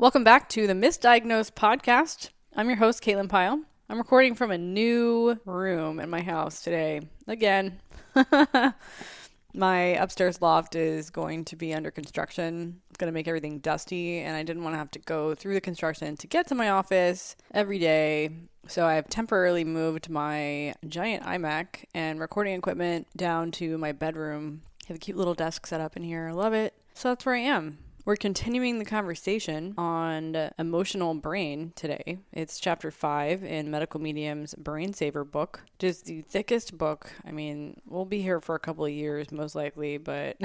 Welcome back to the Missdiagnosed podcast. I'm your host, Caitlin Pyle. I'm recording from a new room in my house today. Again, my upstairs loft is going to be under construction. It's going to make everything dusty, and I didn't want to have to go through the construction to get to my office every day. So I've temporarily moved my giant iMac and recording equipment down to my bedroom. I have a cute little desk set up in here. I love it. So that's where I am. We're continuing the conversation on emotional brain today. It's chapter 5 in Medical Medium's Brain Saver book, which is the thickest book. I mean, we'll be here for a couple of years, most likely, but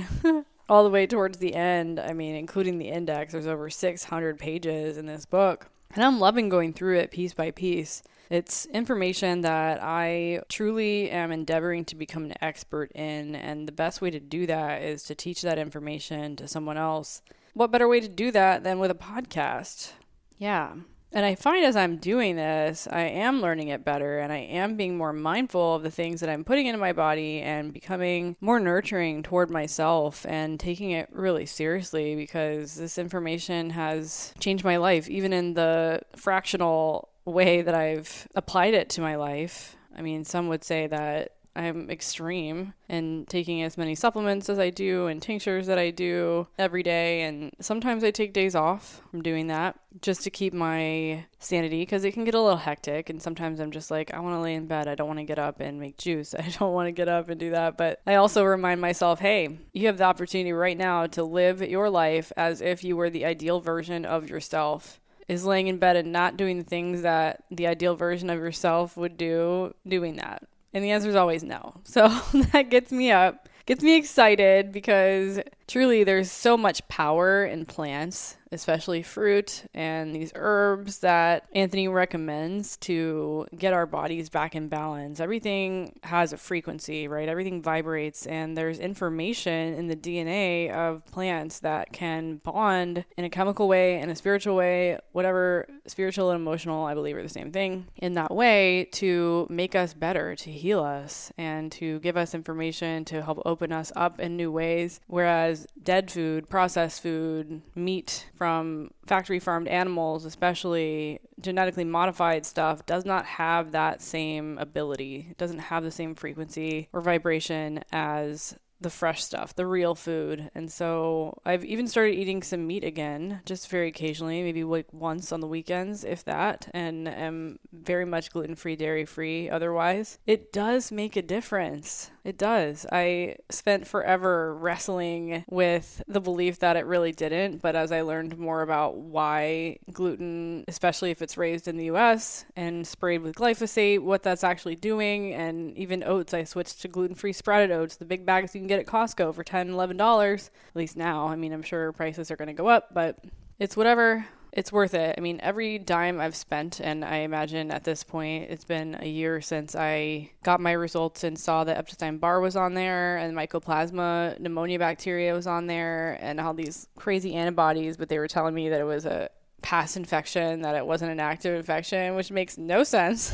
all the way towards the end, I mean, including the index, there's over 600 pages in this book. And I'm loving going through it piece by piece. It's information that I truly am endeavoring to become an expert in, and the best way to do that is to teach that information to someone else. What better way to do that than with a podcast? Yeah. And I find as I'm doing this, I am learning it better, and I am being more mindful of the things that I'm putting into my body and becoming more nurturing toward myself and taking it really seriously, because this information has changed my life, even in the fractional way that I've applied it to my life. I mean, some would say that I'm extreme in taking as many supplements as I do and tinctures that I do every day. And sometimes I take days off from doing that just to keep my sanity, because it can get a little hectic. And sometimes I'm just like, I want to lay in bed. I don't want to get up and make juice. I don't want to get up and do that. But I also remind myself, hey, you have the opportunity right now to live your life as if you were the ideal version of yourself. Is laying in bed and not doing the things that the ideal version of yourself would do, doing that? And the answer is always no. So that gets me up, gets me excited, because truly there's so much power in plants, especially fruit and these herbs that Anthony recommends to get our bodies back in balance. Everything has a frequency, right? Everything vibrates, and there's information in the DNA of plants that can bond in a chemical way, in a spiritual way, whatever. Spiritual and emotional, I believe, are the same thing in that way, to make us better, to heal us, and to give us information to help open us up in new ways. Whereas dead food, processed food, meat from factory farmed animals, especially genetically modified stuff, does not have that same ability. It doesn't have the same frequency or vibration as the fresh stuff, the real food. And so I've even started eating some meat again, just very occasionally, maybe like once on the weekends, if that, and am very much gluten-free, dairy-free otherwise. It does make a difference. It does. I spent forever wrestling with the belief that it really didn't, but as I learned more about why gluten, especially if it's raised in the US and sprayed with glyphosate, what that's actually doing, and even oats, I switched to gluten-free sprouted oats, the big bags you can get at Costco for $10, $11, at least now. I mean, I'm sure prices are going to go up, but it's whatever. It's worth it. I mean, every dime I've spent, and I imagine at this point, it's been a year since I got my results and saw that Epstein-Barr was on there, and Mycoplasma pneumonia bacteria was on there, and all these crazy antibodies, but they were telling me that it was a past infection, that it wasn't an active infection, which makes no sense.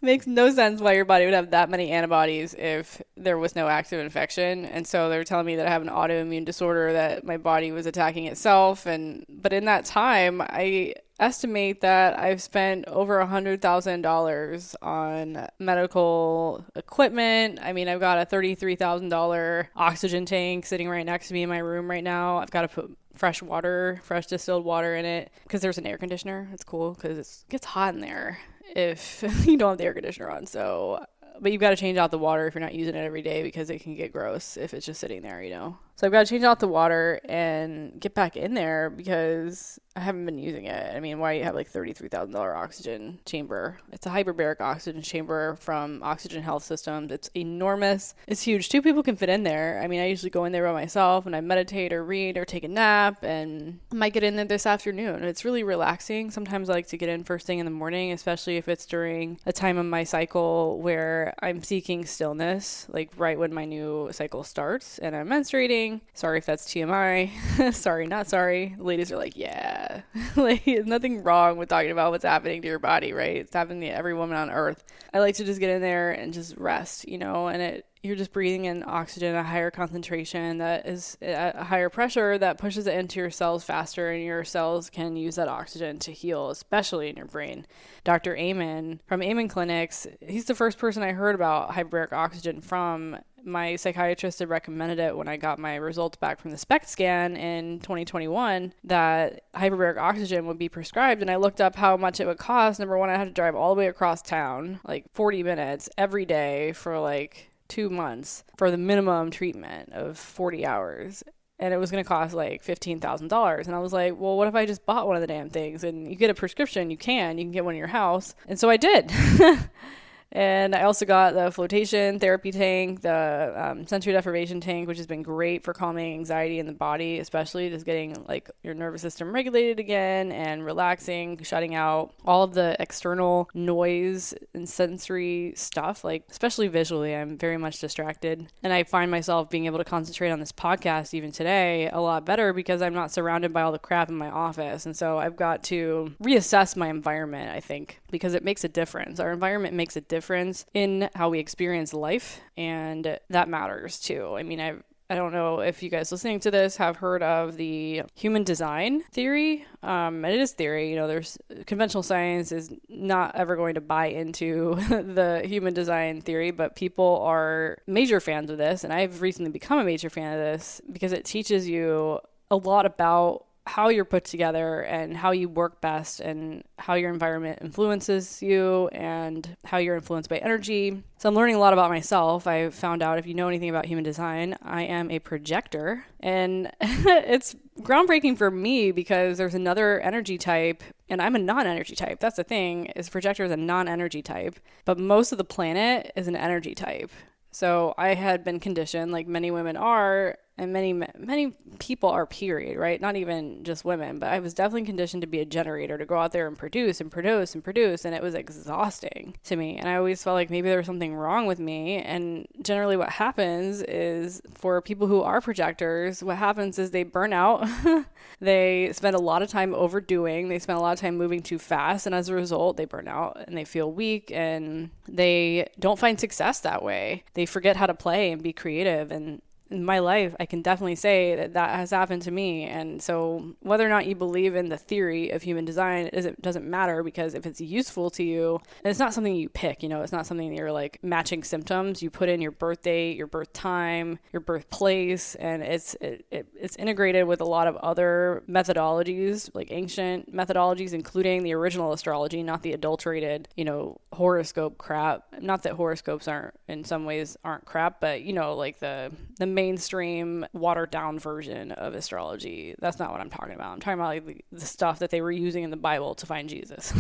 Makes no sense why your body would have that many antibodies if there was no active infection. And so they were telling me that I have an autoimmune disorder, that my body was attacking itself. But in that time, I estimate that I've spent over $100,000 on medical equipment. I mean, I've got a $33,000 oxygen tank sitting right next to me in my room right now. I've got to put fresh distilled water in it, because there's an air conditioner. It's cool because it gets hot in there if you don't have the air conditioner on. So, but you've got to change out the water if you're not using it every day, because it can get gross if it's just sitting there, you know. So I've got to change out the water and get back in there because I haven't been using it. I mean, why you have like $33,000 oxygen chamber? It's a hyperbaric oxygen chamber from Oxygen Health Systems. It's enormous. It's huge. 2 people can fit in there. I mean, I usually go in there by myself and I meditate or read or take a nap, and I might get in there this afternoon. It's really relaxing. Sometimes I like to get in first thing in the morning, especially if it's during a time of my cycle where I'm seeking stillness, like right when my new cycle starts and I'm menstruating. Sorry if that's TMI. Sorry, not sorry. Ladies are like, yeah. Like, there's nothing wrong with talking about what's happening to your body, right? It's happening to every woman on earth. I like to just get in there and just rest, you know, and you're just breathing in oxygen at a higher concentration that is at a higher pressure that pushes it into your cells faster, and your cells can use that oxygen to heal, especially in your brain. Dr. Amen from Amen Clinics, he's the first person I heard about hyperbaric oxygen from. My psychiatrist had recommended it when I got my results back from the SPECT scan in 2021, that hyperbaric oxygen would be prescribed. And I looked up how much it would cost. Number one, I had to drive all the way across town, like 40 minutes every day for like 2 months for the minimum treatment of 40 hours. And it was going to cost like $15,000. And I was like, well, what if I just bought one of the damn things? And you get a prescription, you can get one in your house. And so I did. And I also got the flotation therapy tank, the sensory deprivation tank, which has been great for calming anxiety in the body, especially just getting like your nervous system regulated again and relaxing, shutting out all of the external noise and sensory stuff, like especially visually. I'm very much distracted. And I find myself being able to concentrate on this podcast even today a lot better because I'm not surrounded by all the crap in my office. And so I've got to reassess my environment, I think, because it makes a difference. Our environment makes a difference in how we experience life, and that matters too. I mean, I don't know if you guys listening to this have heard of the human design theory. And it is theory. There's conventional science is not ever going to buy into the human design theory, but people are major fans of this. And I've recently become a major fan of this because it teaches you a lot about how you're put together and how you work best and how your environment influences you and how you're influenced by energy. So I'm learning a lot about myself. I found out, if you know anything about human design, I am a projector, and it's groundbreaking for me because there's another energy type and I'm a non-energy type. That's the thing, is projector is a non-energy type, but most of the planet is an energy type. So I had been conditioned, like many women are, and many people are, period, right? Not even just women, but I was definitely conditioned to be a generator, to go out there and produce and produce and produce, and it was exhausting to me. And I always felt like maybe there was something wrong with me. And generally what happens is, for people who are projectors, what happens is they burn out. They spend a lot of time overdoing. They spend a lot of time moving too fast, and as a result, they burn out and they feel weak and they don't find success that way. They forget how to play and be creative. And in my life, I can definitely say that has happened to me. And so whether or not you believe in the theory of human design, it doesn't matter, because if it's useful to you, and it's not something you pick, it's not something that you're like matching symptoms. You put in your birth date, your birth time, your birthplace, and it's integrated with a lot of other methodologies, like ancient methodologies, including the original astrology, not the adulterated, horoscope crap. Not that horoscopes aren't crap, but like the mainstream watered down version of astrology. That's not what I'm talking about. I'm talking about like the stuff that they were using in the Bible to find Jesus.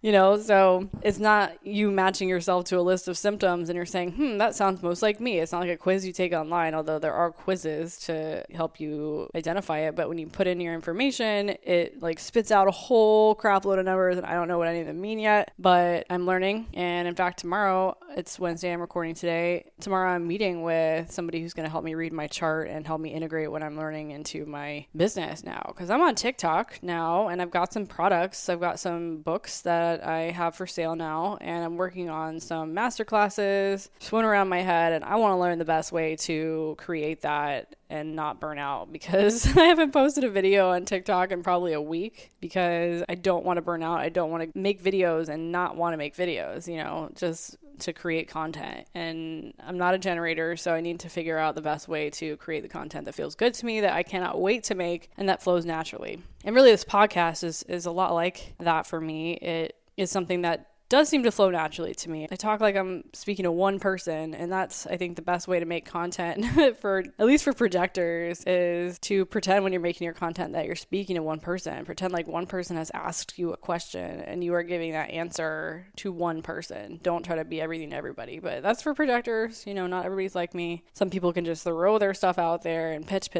So it's not you matching yourself to a list of symptoms and you're saying, that sounds most like me. It's not like a quiz you take online, although there are quizzes to help you identify it. But when you put in your information, it like spits out a whole crap load of numbers, and I don't know what any of them mean yet, but I'm learning. And in fact, tomorrow, it's Wednesday, I'm recording today. Tomorrow I'm meeting with somebody who's going to help me read my chart and help me integrate what I'm learning into my business now, because I'm on TikTok now and I've got some products. I've got some books that I have for sale now, and I'm working on some master classes swimming around my head, and I want to learn the best way to create that and not burn out, because I haven't posted a video on TikTok in probably a week because I don't want to burn out. I don't want to make videos and not want to make videos, just to create content. And I'm not a generator, so I need to figure out the best way to create the content that feels good to me, that I cannot wait to make, and that flows naturally. And really, this podcast is a lot like that for me. It is something that does seem to flow naturally to me. I talk like I'm speaking to one person, and that's, I think, the best way to make content for, at least for projectors, is to pretend when you're making your content that you're speaking to one person. Pretend like one person has asked you a question and you are giving that answer to one person. Don't try to be everything to everybody, but that's for projectors. Not everybody's like me. Some people can just throw their stuff out there and pitch,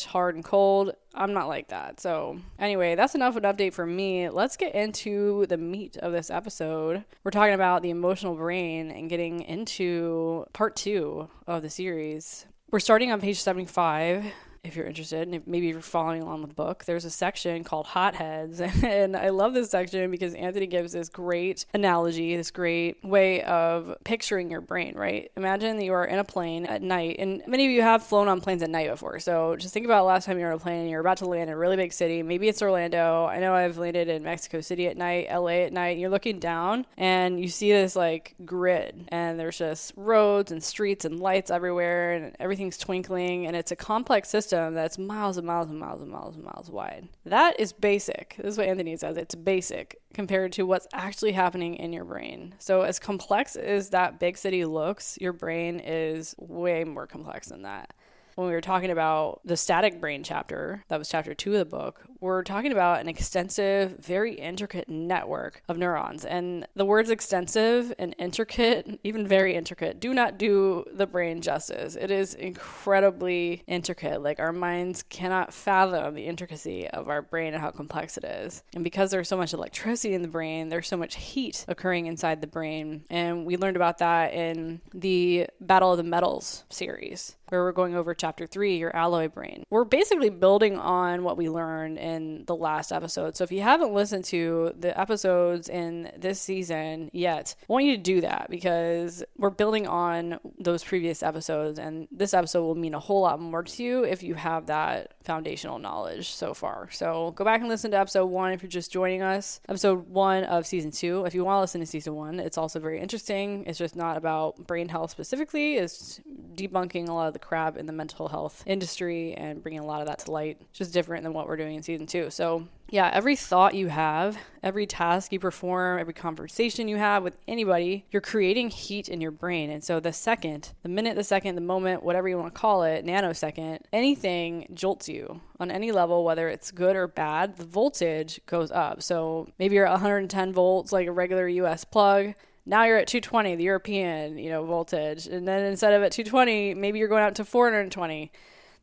hard and cold. I'm not like that. So anyway, that's enough of an update for me. Let's get into the meat of this episode. We're talking about the emotional brain and getting into part 2 of the series. We're starting on page 75. if you're interested, and maybe you're following along with the book, there's a section called Hotheads. And I love this section because Anthony gives this great analogy, this great way of picturing your brain, right? Imagine that you are in a plane at night, and many of you have flown on planes at night before. So just think about last time you were on a plane and you're about to land in a really big city. Maybe it's Orlando. I know I've landed in Mexico City at night, LA at night. You're looking down and you see this like grid, and there's just roads and streets and lights everywhere, and everything's twinkling, and it's a complex system that's miles and miles and miles and miles and miles wide. That is basic. This is what Anthony says. It's basic compared to what's actually happening in your brain. So as complex as that big city looks, your brain is way more complex than that. When we were talking about the static brain chapter, that was chapter 2 of the book, we're talking about an extensive, very intricate network of neurons. And the words extensive and intricate, even very intricate, do not do the brain justice. It is incredibly intricate. Like, our minds cannot fathom the intricacy of our brain and how complex it is. And because there's so much electricity in the brain, there's so much heat occurring inside the brain. And we learned about that in the Battle of the Metals series, where we're going over chapter 3, your alloy brain. We're basically building on what we learned in the last episode. So if you haven't listened to the episodes in this season yet, I want you to do that, because we're building on those previous episodes, and this episode will mean a whole lot more to you if you have that foundational knowledge so far. So go back and listen to episode 1 if you're just joining us. Episode 1 of season 2. If you want to listen to season 1, it's also very interesting. It's just not about brain health specifically. It's debunking a lot of the crap in the mental health industry and bringing a lot of that to light. Just different than what we're doing in season 2. So yeah, every thought you have, every task you perform, every conversation you have with anybody, you're creating heat in your brain. And so the second, the minute, the second, the moment, whatever you want to call it, nanosecond, anything jolts you on any level, whether it's good or bad, the voltage goes up. So maybe you're at 110 volts, like a regular US plug. Now you're at 220, the European, voltage. And then instead of at 220, maybe you're going out to 420.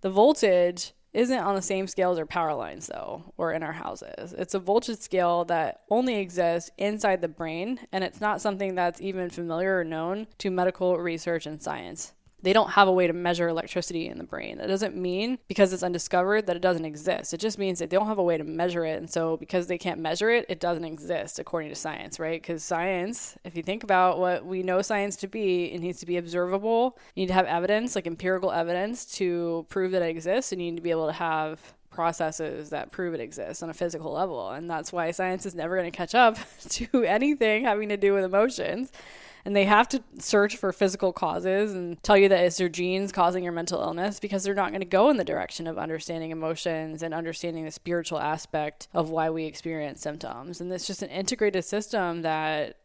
The voltage isn't on the same scale as our power lines, though, or in our houses. It's a voltage scale that only exists inside the brain, and it's not something that's even familiar or known to medical research and science. They don't have a way to measure electricity in the brain. That doesn't mean, because it's undiscovered, that it doesn't exist. It just means that they don't have a way to measure it. And so because they can't measure it, it doesn't exist according to science, right? Because science, if you think about what we know science to be, it needs to be observable. You need to have evidence, like empirical evidence, to prove that it exists. And you need to be able to have processes that prove it exists on a physical level. And that's why science is never going to catch up to anything having to do with emotions. And they have to search for physical causes and tell you that it's your genes causing your mental illness, because they're not going to go in the direction of understanding emotions and understanding the spiritual aspect of why we experience symptoms. And it's just an integrated system that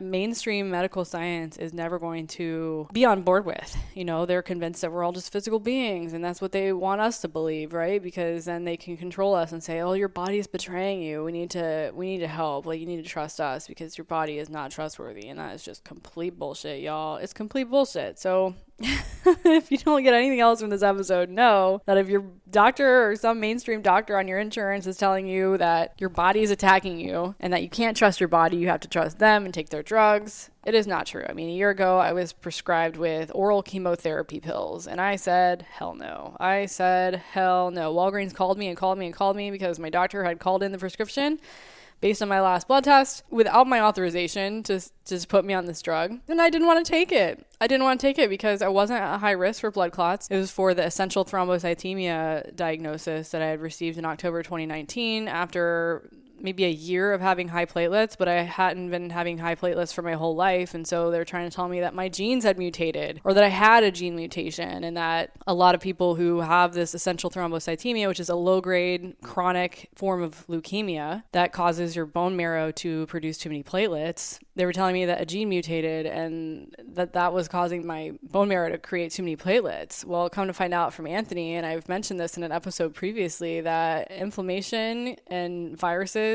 mainstream medical science is never going to be on board with. They're convinced that we're all just physical beings, and that's what they want us to believe, right? Because then they can control us and say, oh, your body is betraying you. We need to help. Like, you need to trust us because your body is not trustworthy. And that is just complete bullshit, y'all. It's complete bullshit. So if you don't get anything else from this episode, know that if your doctor or some mainstream doctor on your insurance is telling you that your body is attacking you and that you can't trust your body, you have to trust them and take their drugs, it is not true. I mean, a year ago, I was prescribed with oral chemotherapy pills, and I said, hell no. Walgreens called me because my doctor had called in the prescription based on my last blood test without my authorization to just put me on this drug. And I didn't want to take it. Because I wasn't at high risk for blood clots. It was for the essential thrombocythemia diagnosis that I had received in October 2019 after maybe a year of having high platelets, but I hadn't been having high platelets for my whole life. And so they're trying to tell me that my genes had mutated, or that I had a gene mutation, and that a lot of people who have this essential thrombocythemia, which is a low-grade chronic form of leukemia that causes your bone marrow to produce too many platelets, they were telling me that a gene mutated and that was causing my bone marrow to create too many platelets. Well, come to find out from Anthony, and I've mentioned this in an episode previously, that inflammation and viruses,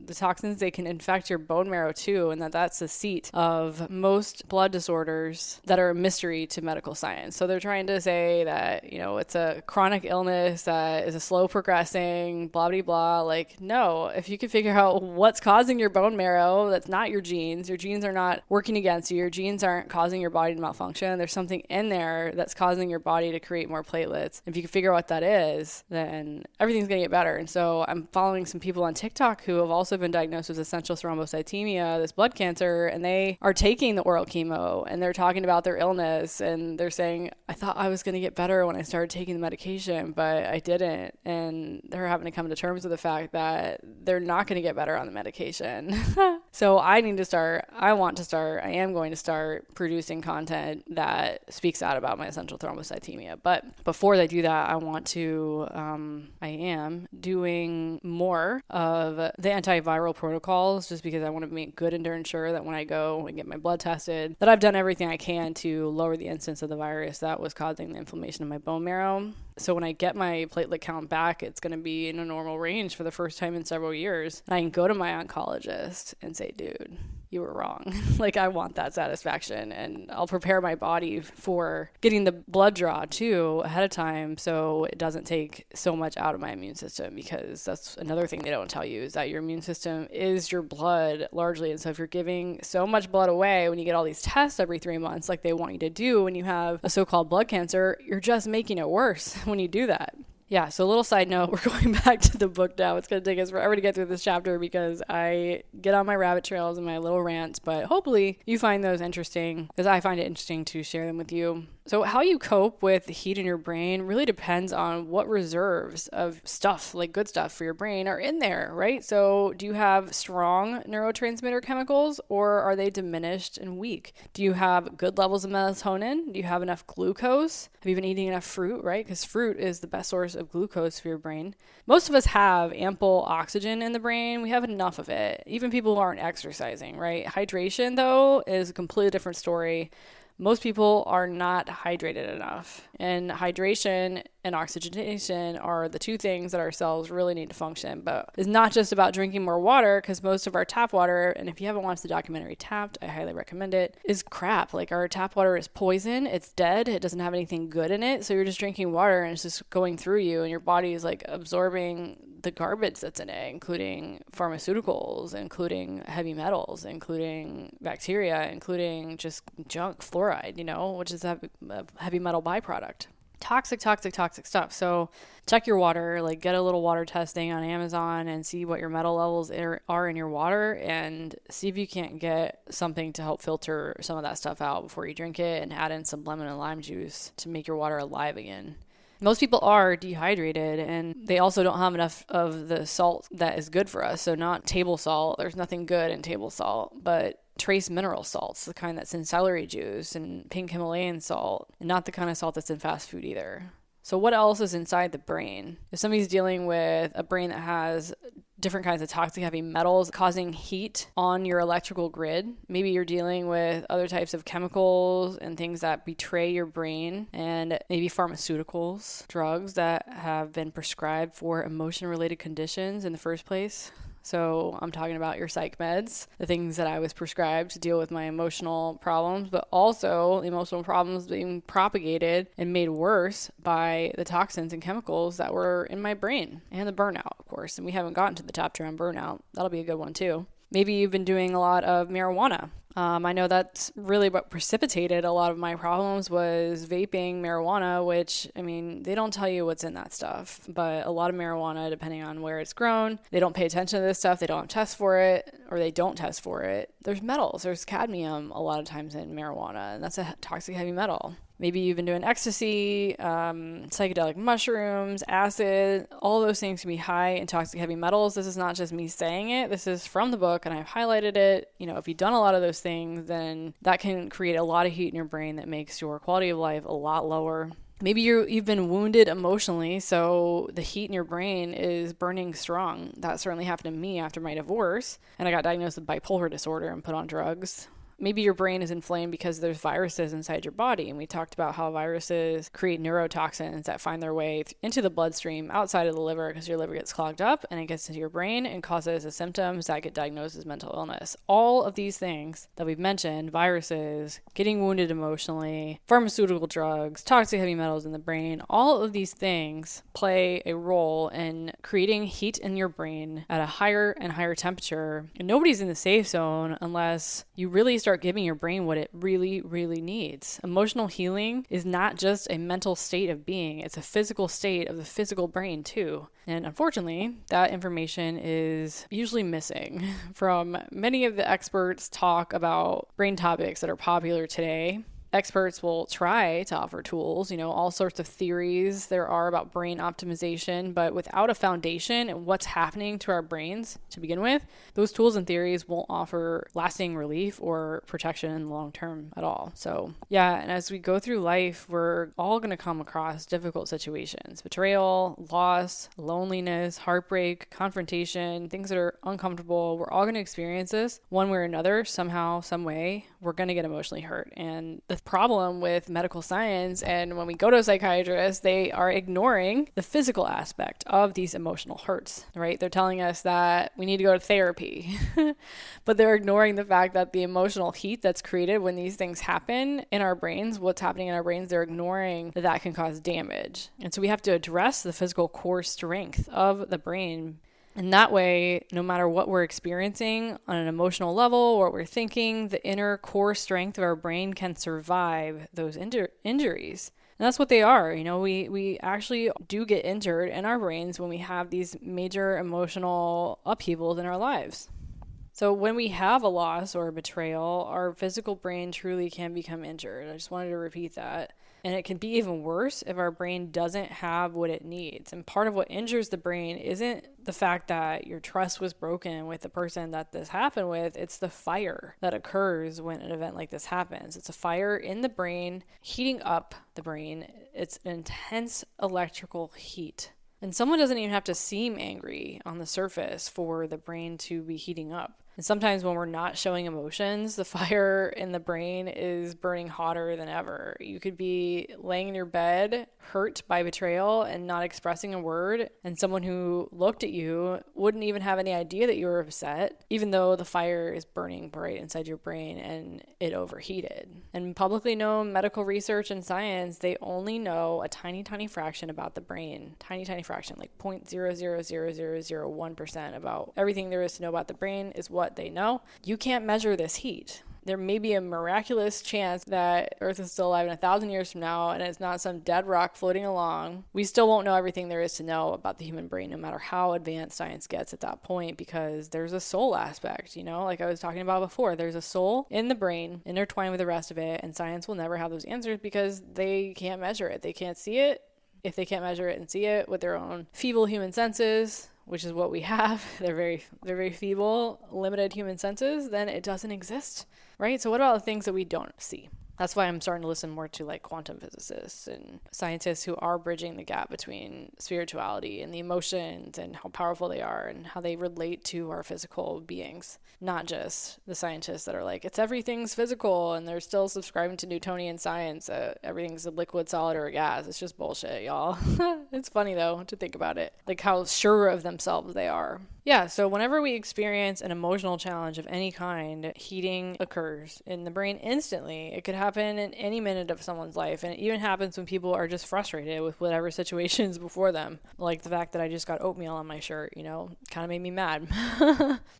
the toxins, they can infect your bone marrow too, and that's the seat of most blood disorders that are a mystery to medical science. So they're trying to say that, it's a chronic illness that is a slow progressing, blah, blah, blah. Like, no, if you can figure out what's causing your bone marrow, that's not your genes are not working against you. Your genes aren't causing your body to malfunction. There's something in there that's causing your body to create more platelets. If you can figure out what that is, then everything's going to get better. And so I'm following some people on TikTok who have also been diagnosed with essential thrombocythemia, this blood cancer, and they are taking the oral chemo and they're talking about their illness and they're saying, I thought I was going to get better when I started taking the medication, but I didn't. And they're having to come to terms with the fact that they're not going to get better on the medication. So I am going to start producing content that speaks out about my essential thrombocythemia. But before they do that, I am doing more of the antiviral protocols just because I want to make good and ensure that when I go and get my blood tested, that I've done everything I can to lower the incidence of the virus that was causing the inflammation in my bone marrow. So when I get my platelet count back, it's going to be in a normal range for the first time in several years. And I can go to my oncologist and say, dude, you were wrong. Like, I want that satisfaction, and I'll prepare my body for getting the blood draw too ahead of time so it doesn't take so much out of my immune system, because that's another thing they don't tell you is that your immune system is your blood largely. And so if you're giving so much blood away when you get all these tests every 3 months like they want you to do when you have a so-called blood cancer, you're just making it worse when you do that. Yeah, so a little side note, we're going back to the book now. It's going to take us forever to get through this chapter because I get on my rabbit trails and my little rants, but hopefully you find those interesting because I find it interesting to share them with you. So how you cope with the heat in your brain really depends on what reserves of stuff, like good stuff for your brain, are in there, right? So do you have strong neurotransmitter chemicals or are they diminished and weak? Do you have good levels of melatonin? Do you have enough glucose? Have you been eating enough fruit, right? Because fruit is the best source of glucose for your brain. Most of us have ample oxygen in the brain. We have enough of it. Even people who aren't exercising, right? Hydration, though, is a completely different story. Most people are not hydrated enough. And hydration and oxygenation are the two things that our cells really need to function. But it's not just about drinking more water, because most of our tap water, and if you haven't watched the documentary Tapped, I highly recommend it, is crap. Like, our tap water is poison. It's dead. It doesn't have anything good in it. So you're just drinking water and it's just going through you, and your body is like absorbing the garbage that's in it, including pharmaceuticals, including heavy metals, including bacteria, including just junk, fluoride, which is a heavy metal byproduct. Toxic stuff. So check your water, like get a little water testing on Amazon and see what your metal levels are in your water, and see if you can't get something to help filter some of that stuff out before you drink it, and add in some lemon and lime juice to make your water alive again. Most people are dehydrated, and they also don't have enough of the salt that is good for us. So not table salt. There's nothing good in table salt, but trace mineral salts, the kind that's in celery juice and pink Himalayan salt, and not the kind of salt that's in fast food either. So what else is inside the brain? If somebody's dealing with a brain that has different kinds of toxic heavy metals causing heat on your electrical grid, maybe you're dealing with other types of chemicals and things that betray your brain, and maybe pharmaceuticals, drugs that have been prescribed for emotion-related conditions in the first place. So I'm talking about your psych meds, the things that I was prescribed to deal with my emotional problems, but also the emotional problems being propagated and made worse by the toxins and chemicals that were in my brain, and the burnout, of course. And we haven't gotten to the chapter on burnout. That'll be a good one too. Maybe you've been doing a lot of marijuana. I know that's really what precipitated a lot of my problems was vaping marijuana, which, they don't tell you what's in that stuff. But a lot of marijuana, depending on where it's grown, they don't pay attention to this stuff. They don't test for it, or they don't test for it. There's metals. There's cadmium a lot of times in marijuana, and that's a toxic heavy metal. Maybe you've been doing ecstasy, psychedelic mushrooms, acid. All those things can be high in toxic heavy metals. This is not just me saying it. This is from the book, and I've highlighted it. If you've done a lot of those things, then that can create a lot of heat in your brain that makes your quality of life a lot lower. Maybe you've been wounded emotionally, so the heat in your brain is burning strong. That certainly happened to me after my divorce, and I got diagnosed with bipolar disorder and put on drugs. Maybe your brain is inflamed because there's viruses inside your body. And we talked about how viruses create neurotoxins that find their way into the bloodstream outside of the liver because your liver gets clogged up and it gets into your brain and causes the symptoms that get diagnosed as mental illness. All of these things that we've mentioned, viruses, getting wounded emotionally, pharmaceutical drugs, toxic heavy metals in the brain, all of these things play a role in creating heat in your brain at a higher and higher temperature. And nobody's in the safe zone unless you really start giving your brain what it really, really needs. Emotional healing is not just a mental state of being, it's a physical state of the physical brain too. And unfortunately, that information is usually missing from many of the experts talk about brain topics that are popular today. Experts will try to offer tools, all sorts of theories there are about brain optimization, but without a foundation and what's happening to our brains to begin with, those tools and theories won't offer lasting relief or protection in the long term at all. So yeah, and as we go through life, we're all going to come across difficult situations: betrayal, loss, loneliness, heartbreak, confrontation, things that are uncomfortable. We're all going to experience this one way or another, somehow, some way. We're going to get emotionally hurt. And the problem with medical science, and when we go to a psychiatrist, they are ignoring the physical aspect of these emotional hurts, right? They're telling us that we need to go to therapy, but they're ignoring the fact that the emotional heat that's created when these things happen in our brains, what's happening in our brains, they're ignoring that can cause damage. And so we have to address the physical core strength of the brain. And that way, no matter what we're experiencing on an emotional level, what we're thinking, the inner core strength of our brain can survive those injuries. And that's what they are. We actually do get injured in our brains when we have these major emotional upheavals in our lives. So when we have a loss or a betrayal, our physical brain truly can become injured. I just wanted to repeat that. And it can be even worse if our brain doesn't have what it needs. And part of what injures the brain isn't the fact that your trust was broken with the person that this happened with. It's the fire that occurs when an event like this happens. It's a fire in the brain, heating up the brain. It's an intense electrical heat. And someone doesn't even have to seem angry on the surface for the brain to be heating up. And sometimes when we're not showing emotions, the fire in the brain is burning hotter than ever. You could be laying in your bed, hurt by betrayal and not expressing a word, and someone who looked at you wouldn't even have any idea that you were upset, even though the fire is burning bright inside your brain and it overheated. And publicly known medical research and science, they only know a tiny, tiny fraction about the brain. Tiny, tiny fraction, like 0.0000001% about everything there is to know about the brain is what they know. You can't measure this heat. There may be a miraculous chance that Earth is still alive in 1,000 years from now and it's not some dead rock floating along. We still won't know everything there is to know about the human brain, no matter how advanced science gets at that point, because there's a soul aspect, like I was talking about before. There's a soul in the brain intertwined with the rest of it, and science will never have those answers because they can't measure it. They can't see it. If they can't measure it and see it with their own feeble human senses, which is what we have, they're very feeble, limited human senses, then it doesn't exist, right? So what about the things that we don't see? That's why I'm starting to listen more to like quantum physicists and scientists who are bridging the gap between spirituality and the emotions and how powerful they are and how they relate to our physical beings. Not just the scientists that are like, everything's physical, and they're still subscribing to Newtonian science. Everything's a liquid, solid, or a gas. It's just bullshit, y'all. It's funny though to think about it, like how sure of themselves they are. Yeah, so whenever we experience an emotional challenge of any kind, heating occurs in the brain instantly. It could happen in any minute of someone's life, and it even happens when people are just frustrated with whatever situations before them. Like the fact that I just got oatmeal on my shirt, kind of made me mad.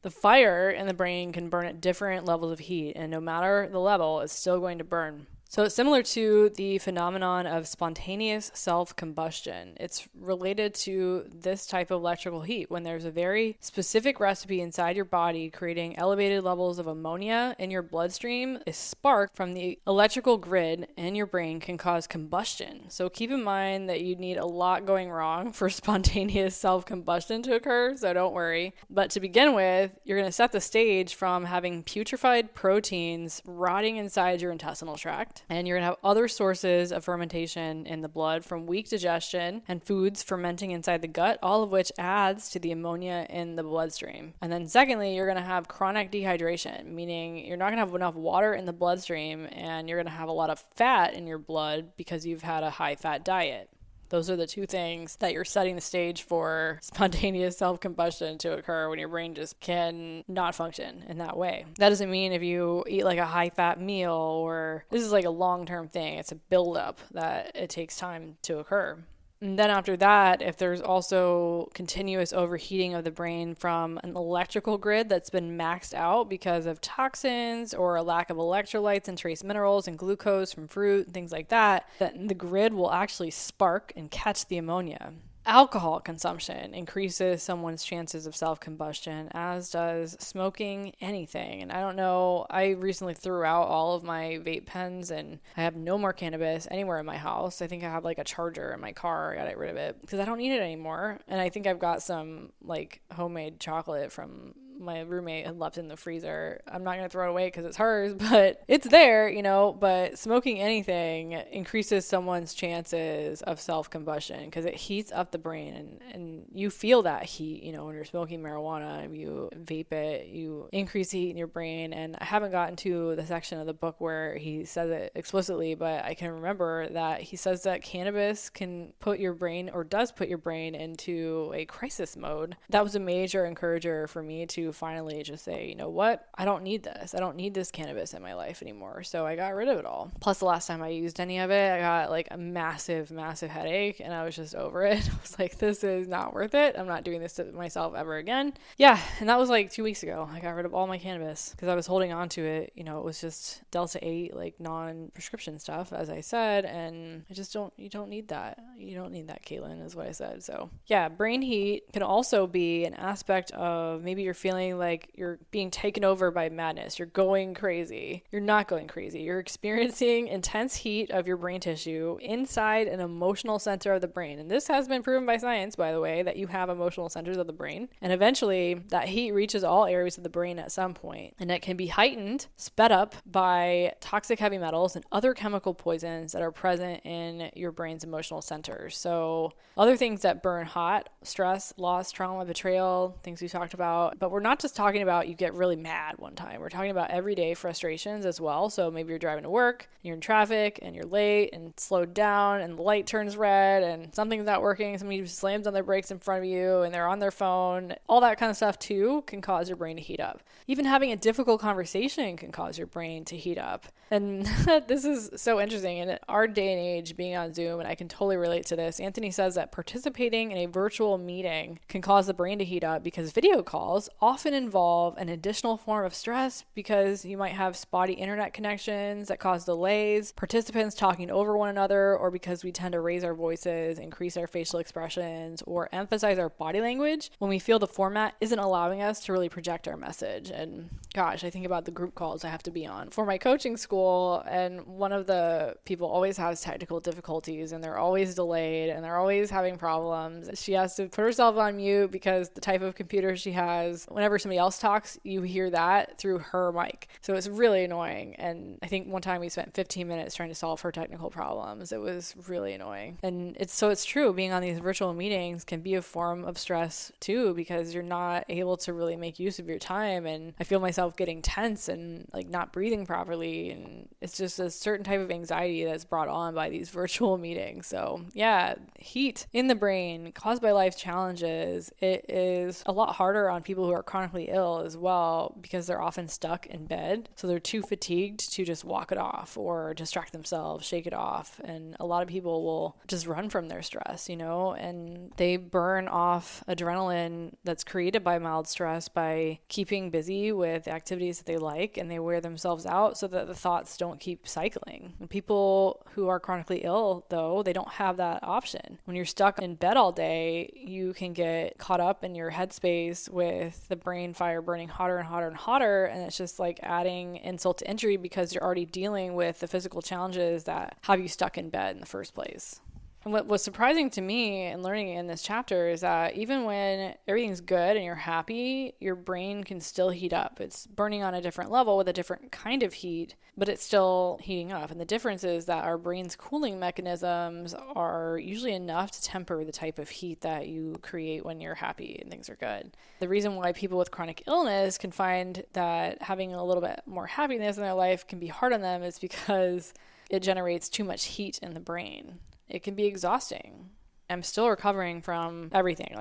The fire in the brain can burn at different levels of heat, and no matter the level, it's still going to burn. So it's similar to the phenomenon of spontaneous self-combustion. It's related to this type of electrical heat when there's a very specific recipe inside your body creating elevated levels of ammonia in your bloodstream. A spark from the electrical grid in your brain can cause combustion. So keep in mind that you need a lot going wrong for spontaneous self-combustion to occur, so don't worry. But to begin with, you're going to set the stage from having putrefied proteins rotting inside your intestinal tract. fat. And you're going to have other sources of fermentation in the blood from weak digestion and foods fermenting inside the gut, all of which adds to the ammonia in the bloodstream. And then secondly, you're going to have chronic dehydration, meaning you're not going to have enough water in the bloodstream and you're going to have a lot of fat in your blood because you've had a high fat diet. Those are the two things that you're setting the stage for spontaneous self-combustion to occur when your brain just can not function in that way. That doesn't mean if you eat like a high-fat meal, or this is like a long-term thing. It's a buildup that it takes time to occur. And then after that, if there's also continuous overheating of the brain from an electrical grid that's been maxed out because of toxins or a lack of electrolytes and trace minerals and glucose from fruit and things like that, then the grid will actually spark and catch the ammonia. Alcohol consumption increases someone's chances of self-combustion, as does smoking anything. And I don't know, I recently threw out all of my vape pens and I have no more cannabis anywhere in my house. I think I have like a charger in my car. I got to get rid of it because I don't need it anymore. And I think I've got some like homemade chocolate from my roommate had left in the freezer. I'm not going to throw it away because it's hers, but it's there, you know. But smoking anything increases someone's chances of self-combustion because it heats up the brain, and you feel that heat, you know, when you're smoking marijuana, you vape it, you increase the heat in your brain. And I haven't gotten to the section of the book where he says it explicitly, but I can remember that he says that cannabis can put your brain, or does put your brain, into a crisis mode. That was a major encourager for me to finally just say, you know what, I don't need this. I don't need this cannabis in my life anymore. So I got rid of it all. Plus, the last time I used any of it, I got like a massive headache, and I was just over it. I was like, this is not worth it. I'm not doing this to myself ever again. Yeah, and that was like 2 weeks ago. I got rid of all my cannabis because I was holding on to it. You know, it was just Delta 8, like non-prescription stuff, as I said, and you don't need that. You don't need that, Caitlin, is what I said. So yeah, brain heat can also be an aspect of maybe you're feeling like you're being taken over by madness. You're going crazy. You're not going crazy. You're experiencing intense heat of your brain tissue inside an emotional center of the brain. And this has been proven by science, by the way, that you have emotional centers of the brain. And eventually that heat reaches all areas of the brain at some point. And it can be heightened, sped up by toxic heavy metals and other chemical poisons that are present in your brain's emotional centers. So other things that burn hot: stress, loss, trauma, betrayal, things we talked about. But we're not just talking about you get really mad one time. We're talking about everyday frustrations as well. So maybe you're driving to work, and you're in traffic, and you're late and slowed down, and the light turns red, and something's not working. Somebody slams on their brakes in front of you, and they're on their phone. All that kind of stuff too can cause your brain to heat up. Even having a difficult conversation can cause your brain to heat up. And this is so interesting. In our day and age, being on Zoom, and I can totally relate to this, Anthony says that participating in a virtual meeting can cause the brain to heat up because video calls often involve an additional form of stress because you might have spotty internet connections that cause delays, participants talking over one another, or because we tend to raise our voices, increase our facial expressions, or emphasize our body language when we feel the format isn't allowing us to really project our message. And gosh, I think about the group calls I have to be on for my coaching school, and one of the people always has technical difficulties, and they're always delayed, and they're always having problems. She has to put herself on mute because the type of computer she has, whenever somebody else talks, you hear that through her mic. So it's really annoying. And I think one time we spent 15 minutes trying to solve her technical problems. It was really annoying. And it's true, being on these virtual meetings can be a form of stress too, because you're not able to really make use of your time. And I feel myself getting tense and like not breathing properly. And it's just a certain type of anxiety that's brought on by these virtual meetings. So yeah, heat in the brain caused by life challenges. It is a lot harder on people who are chronically ill as well because they're often stuck in bed. So they're too fatigued to just walk it off or distract themselves, shake it off. And a lot of people will just run from their stress, you know, and they burn off adrenaline that's created by mild stress by keeping busy with activities that they like, and they wear themselves out so that the thoughts don't keep cycling. And people who are chronically ill, though, they don't have that option. When you're stuck in bed all day, you can get caught up in your headspace with the brain fire burning hotter and hotter and hotter, and it's just like adding insult to injury because you're already dealing with the physical challenges that have you stuck in bed in the first place. And what was surprising to me and learning in this chapter is that even when everything's good and you're happy, your brain can still heat up. It's burning on a different level with a different kind of heat, but it's still heating up. And the difference is that our brain's cooling mechanisms are usually enough to temper the type of heat that you create when you're happy and things are good. The reason why people with chronic illness can find that having a little bit more happiness in their life can be hard on them is because it generates too much heat in the brain. It can be exhausting. I'm still recovering from everything.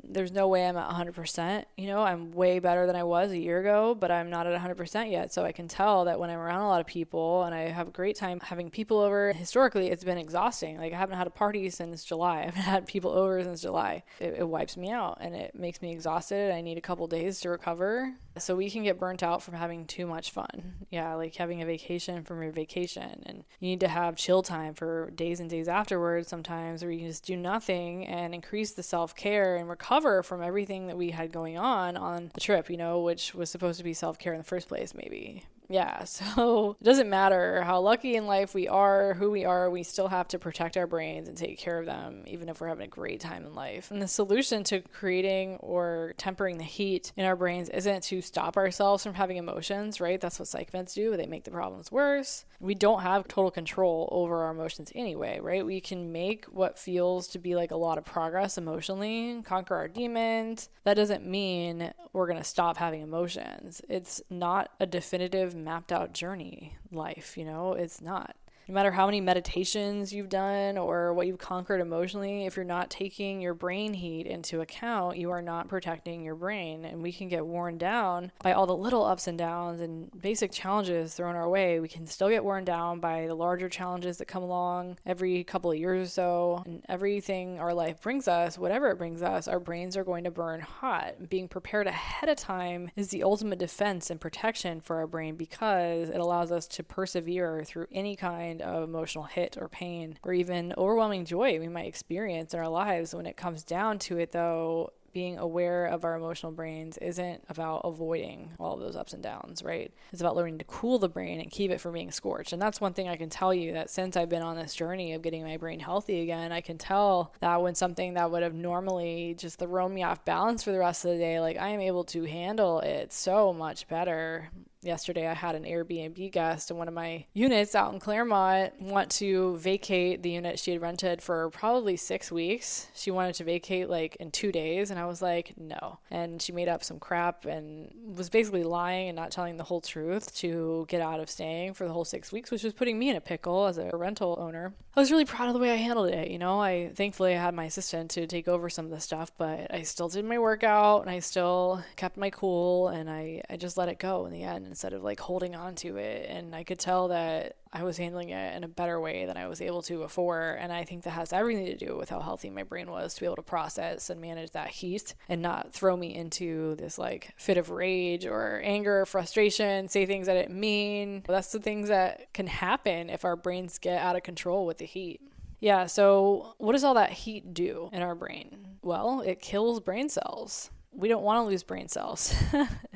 There's no way I'm at 100%. I'm way better than I was a year ago, but I'm not at 100% yet. So I can tell that when I'm around a lot of people and I have a great time having people over, historically, it's been exhausting. I haven't had a party since July. I haven't had people over since July. It wipes me out and it makes me exhausted. I need a couple days to recover. So we can get burnt out from having too much fun. Yeah, like having a vacation from your vacation. And you need to have chill time for days and days afterwards sometimes, where you can just do nothing and increase the self-care and recover from everything that we had going on the trip, which was supposed to be self-care in the first place, maybe. Yeah, so it doesn't matter how lucky in life we are, who we are, we still have to protect our brains and take care of them, even if we're having a great time in life. And the solution to creating or tempering the heat in our brains isn't to stop ourselves from having emotions, right? That's what psych meds do. They make the problems worse. We don't have total control over our emotions anyway, right? We can make what feels to be like a lot of progress emotionally, conquer our demons. That doesn't mean we're going to stop having emotions. It's not a definitive mapped out journey life, it's not. No matter how many meditations you've done or what you've conquered emotionally, if you're not taking your brain heat into account, you are not protecting your brain. And we can get worn down by all the little ups and downs and basic challenges thrown our way. We can still get worn down by the larger challenges that come along every couple of years or so. And everything our life brings us, whatever it brings us, our brains are going to burn hot. Being prepared ahead of time is the ultimate defense and protection for our brain, because it allows us to persevere through any kind of emotional hit or pain or even overwhelming joy we might experience in our lives. When it comes down to it, though, being aware of our emotional brains isn't about avoiding all of those ups and downs, right? It's about learning to cool the brain and keep it from being scorched. And that's one thing I can tell you, that since I've been on this journey of getting my brain healthy again, I can tell that when something that would have normally just thrown me off balance for the rest of the day, I am able to handle it so much better. Yesterday, I had an Airbnb guest in one of my units out in Claremont want to vacate the unit she had rented for probably 6 weeks. She wanted to vacate in 2 days, and I was like, no. And she made up some crap and was basically lying and not telling the whole truth to get out of staying for the whole 6 weeks, which was putting me in a pickle as a rental owner. I was really proud of the way I handled it. Thankfully I had my assistant to take over some of the stuff, but I still did my workout and I still kept my cool, and I just let it go in the end instead of holding on to it. And I could tell that I was handling it in a better way than I was able to before. And I think that has everything to do with how healthy my brain was to be able to process and manage that heat and not throw me into this fit of rage or anger or frustration, say things I didn't mean. That's the things that can happen if our brains get out of control with the heat. Yeah, so what does all that heat do in our brain? Well, it kills brain cells. We don't want to lose brain cells,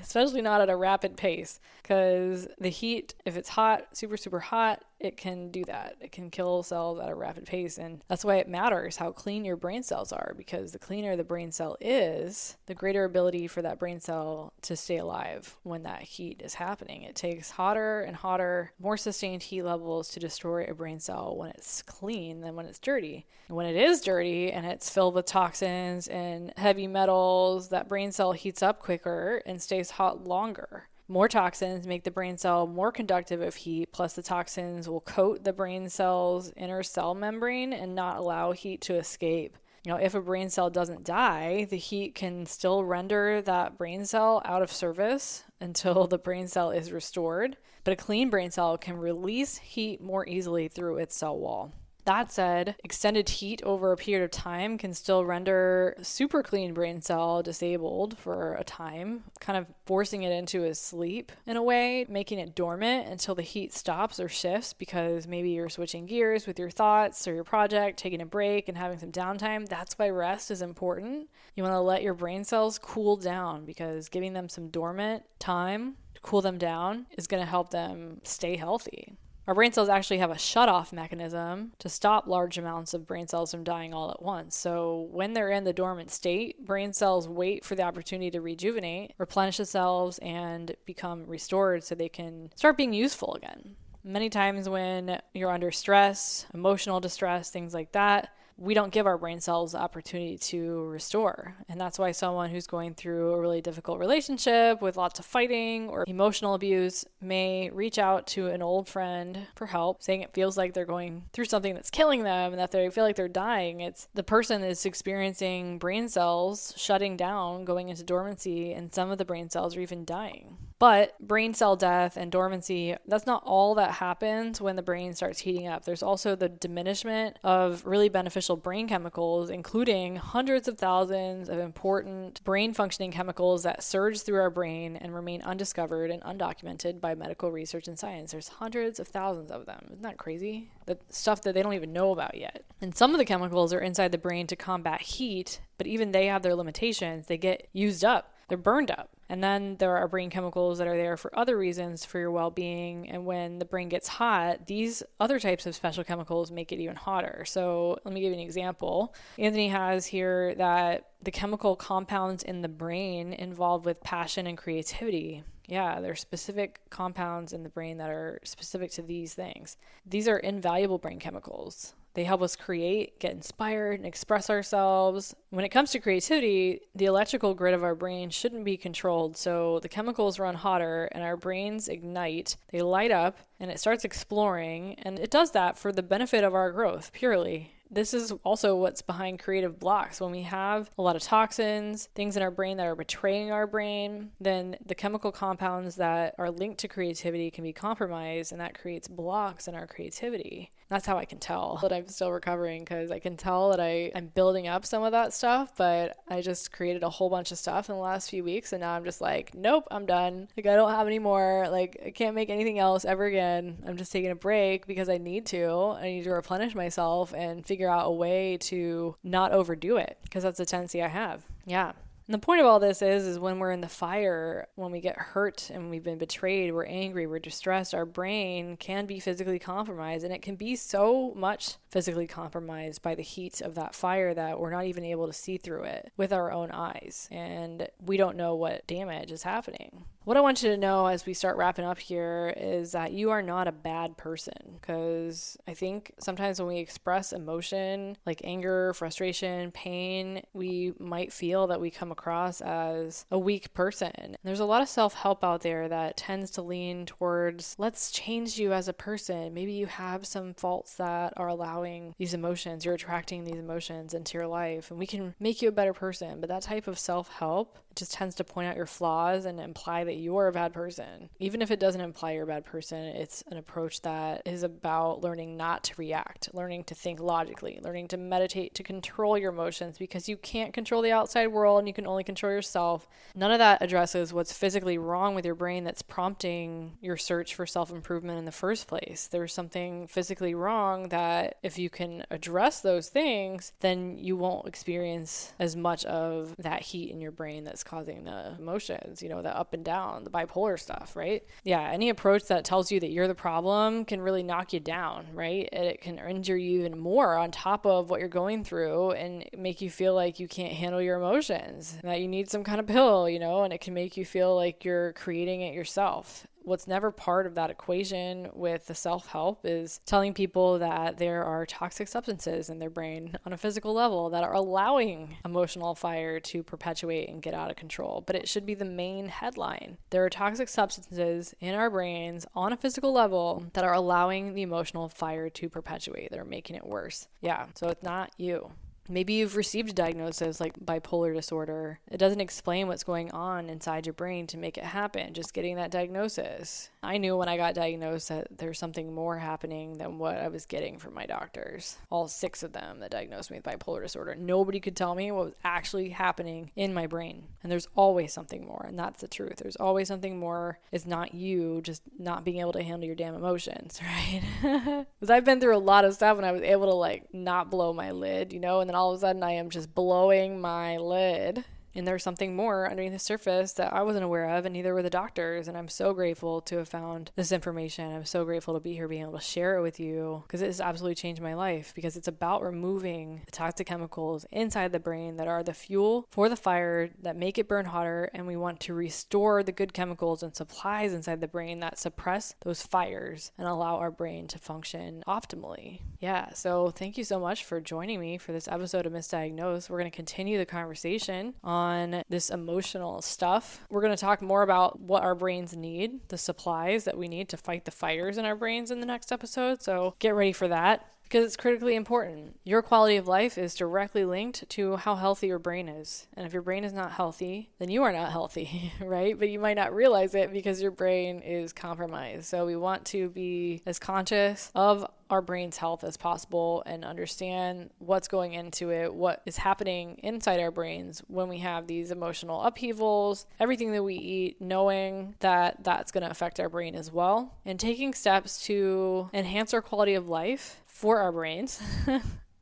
especially not at a rapid pace, because the heat, if it's hot, super, super hot, it can do that. It can kill cells at a rapid pace. And that's why it matters how clean your brain cells are, because the cleaner the brain cell is, the greater ability for that brain cell to stay alive when that heat is happening. It takes hotter and hotter, more sustained heat levels to destroy a brain cell when it's clean than when it's dirty. And when it is dirty and it's filled with toxins and heavy metals, that brain cell heats up quicker and stays hot longer. More toxins make the brain cell more conductive of heat, plus the toxins will coat the brain cell's inner cell membrane and not allow heat to escape. If a brain cell doesn't die, the heat can still render that brain cell out of service until the brain cell is restored. But a clean brain cell can release heat more easily through its cell wall. That said, extended heat over a period of time can still render a super clean brain cell disabled for a time, kind of forcing it into a sleep in a way, making it dormant until the heat stops or shifts, because maybe you're switching gears with your thoughts or your project, taking a break and having some downtime. That's why rest is important. You want to let your brain cells cool down, because giving them some dormant time to cool them down is going to help them stay healthy. Our brain cells actually have a shut-off mechanism to stop large amounts of brain cells from dying all at once. So when they're in the dormant state, brain cells wait for the opportunity to rejuvenate, replenish themselves, and become restored so they can start being useful again. Many times when you're under stress, emotional distress, things like that, we don't give our brain cells the opportunity to restore. And that's why someone who's going through a really difficult relationship with lots of fighting or emotional abuse may reach out to an old friend for help, saying it feels like they're going through something that's killing them and that they feel like they're dying. It's the person is experiencing brain cells shutting down, going into dormancy, and some of the brain cells are even dying. But brain cell death and dormancy, that's not all that happens when the brain starts heating up. There's also the diminishment of really beneficial brain chemicals, including hundreds of thousands of important brain functioning chemicals that surge through our brain and remain undiscovered and undocumented by medical research and science. There's hundreds of thousands of them. Isn't that crazy? The stuff that they don't even know about yet. And some of the chemicals are inside the brain to combat heat, but even they have their limitations. They get used up. They're burned up. And then there are brain chemicals that are there for other reasons for your well-being. And when the brain gets hot, these other types of special chemicals make it even hotter. So let me give you an example. Anthony has here that the chemical compounds in the brain involved with passion and creativity. Yeah, there are specific compounds in the brain that are specific to these things. These are invaluable brain chemicals. They help us create, get inspired, and express ourselves. When it comes to creativity, the electrical grid of our brain shouldn't be controlled. So the chemicals run hotter and our brains ignite. They light up and it starts exploring. And it does that for the benefit of our growth, purely. This is also what's behind creative blocks. When we have a lot of toxins, things in our brain that are betraying our brain, then the chemical compounds that are linked to creativity can be compromised, and that creates blocks in our creativity. That's how I can tell that I'm still recovering, because I can tell that I'm building up some of that stuff, but I just created a whole bunch of stuff in the last few weeks, and now I'm just like, nope, I'm done. Like, I don't have any more. Like, I can't make anything else ever again. I'm just taking a break because I need to. I need to replenish myself and figure out a way to not overdo it, because that's a tendency I have. Yeah. And the point of all this is when we're in the fire, when we get hurt and we've been betrayed, we're angry, we're distressed, our brain can be physically compromised, and it can be so much physically compromised by the heat of that fire that we're not even able to see through it with our own eyes, and we don't know what damage is happening. What I want you to know as we start wrapping up here is that you are not a bad person, because I think sometimes when we express emotion like anger, frustration, pain, we might feel that we come across as a weak person. There's a lot of self-help out there that tends to lean towards, let's change you as a person. Maybe you have some faults that are allowing these emotions, you're attracting these emotions into your life, and we can make you a better person. But that type of self-help just tends to point out your flaws and imply that you're a bad person. Even if it doesn't imply you're a bad person, it's an approach that is about learning not to react, learning to think logically, learning to meditate, to control your emotions, because you can't control the outside world and you can only control yourself. None of that addresses what's physically wrong with your brain that's prompting your search for self-improvement in the first place. There's something physically wrong that if you can address those things, then you won't experience as much of that heat in your brain that's causing the emotions, the up and down, the bipolar stuff, right? Yeah, any approach that tells you that you're the problem can really knock you down, right? It can injure you even more on top of what you're going through and make you feel like you can't handle your emotions, that you need some kind of pill, and it can make you feel like you're creating it yourself. What's never part of that equation with the self-help is telling people that there are toxic substances in their brain on a physical level that are allowing emotional fire to perpetuate and get out of control. But it should be the main headline. There are toxic substances in our brains on a physical level that are allowing the emotional fire to perpetuate. They're making it worse. Yeah, so it's not you. Maybe you've received a diagnosis like bipolar disorder. It doesn't explain what's going on inside your brain to make it happen, just getting that diagnosis. I knew when I got diagnosed that there's something more happening than what I was getting from my doctors. All 6 of them that diagnosed me with bipolar disorder. Nobody could tell me what was actually happening in my brain. And there's always something more, and that's the truth. There's always something more. It's not you just not being able to handle your damn emotions, right? Because I've been through a lot of stuff and I was able to not blow my lid, and then all of a sudden I am just blowing my lid. And there's something more underneath the surface that I wasn't aware of, and neither were the doctors. And I'm so grateful to have found this information. I'm so grateful to be here being able to share it with you, because it has absolutely changed my life, because it's about removing the toxic chemicals inside the brain that are the fuel for the fire that make it burn hotter. And we want to restore the good chemicals and supplies inside the brain that suppress those fires and allow our brain to function optimally. Yeah, so thank you so much for joining me for this episode of Missdiagnosed. We're going to continue the conversation on this emotional stuff. We're going to talk more about what our brains need, the supplies that we need to fight the fires in our brains in the next episode. So get ready for that, because it's critically important. Your quality of life is directly linked to how healthy your brain is. And if your brain is not healthy, then you are not healthy, right? But you might not realize it because your brain is compromised. So we want to be as conscious of our brain's health as possible and understand what's going into it, what is happening inside our brains when we have these emotional upheavals, everything that we eat, knowing that that's going to affect our brain as well, and taking steps to enhance our quality of life for our brains.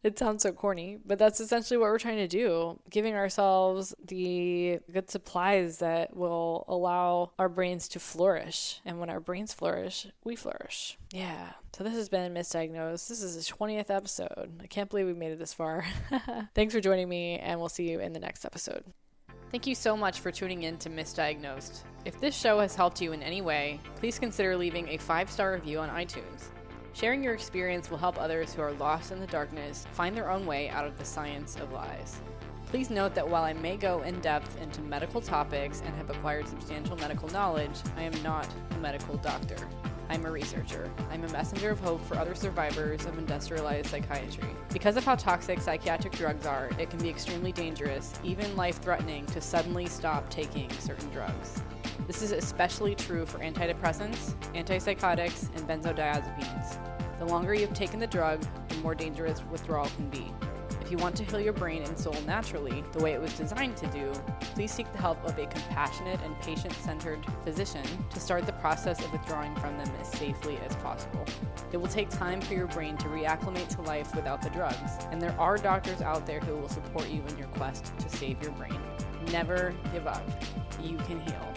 It sounds so corny, but that's essentially what we're trying to do, giving ourselves the good supplies that will allow our brains to flourish. And when our brains flourish, we flourish. Yeah. So this has been Missdiagnosed. This is the 20th episode. I can't believe we made it this far. Thanks for joining me, and we'll see you in the next episode. Thank you so much for tuning in to Missdiagnosed. If this show has helped you in any way, please consider leaving a 5-star review on iTunes. Sharing your experience will help others who are lost in the darkness find their own way out of the science of lies. Please note that while I may go in depth into medical topics and have acquired substantial medical knowledge, I am not a medical doctor. I'm a researcher. I'm a messenger of hope for other survivors of industrialized psychiatry. Because of how toxic psychiatric drugs are, it can be extremely dangerous, even life-threatening, to suddenly stop taking certain drugs. This is especially true for antidepressants, antipsychotics, and benzodiazepines. The longer you've taken the drug, the more dangerous withdrawal can be. If you want to heal your brain and soul naturally, the way it was designed to do, please seek the help of a compassionate and patient-centered physician to start the process of withdrawing from them as safely as possible. It will take time for your brain to reacclimate to life without the drugs, and there are doctors out there who will support you in your quest to save your brain. Never give up. You can heal.